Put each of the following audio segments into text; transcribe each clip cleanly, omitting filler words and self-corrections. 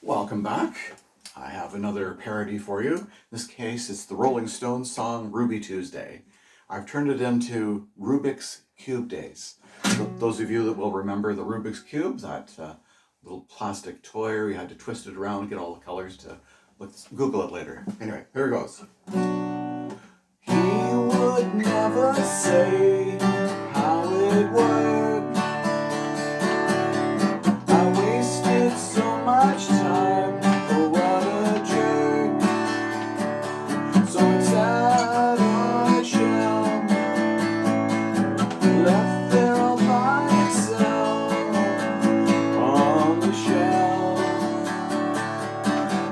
Welcome back. I have another parody for you. In this case, it's the Rolling Stones song Ruby Tuesday. I've turned it into Rubik's Cube Days. So those of you that will remember the Rubik's Cube, that little plastic toy where you had to twist it around and get all the colors to Google it later. Anyway, here it goes. He would never say how it worked. I wasted so much time, oh what a jerk. So it sat on a shelf, left there all by itself on the shelf.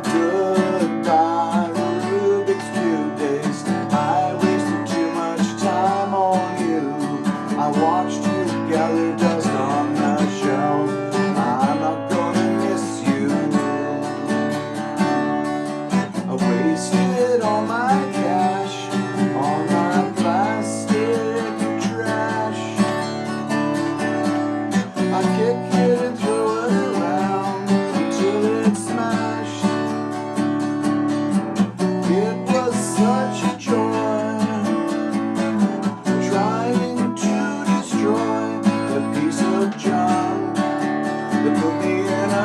Goodbye Rubik's Cube days, I wasted too much time on you. I watched you gather dust on the shelf. I'm not gonna miss you. I wasted all my cash on my plastic trash. I kick it and throw it around until it smashed. It was such a joy trying to destroy the piece of junk that put me in a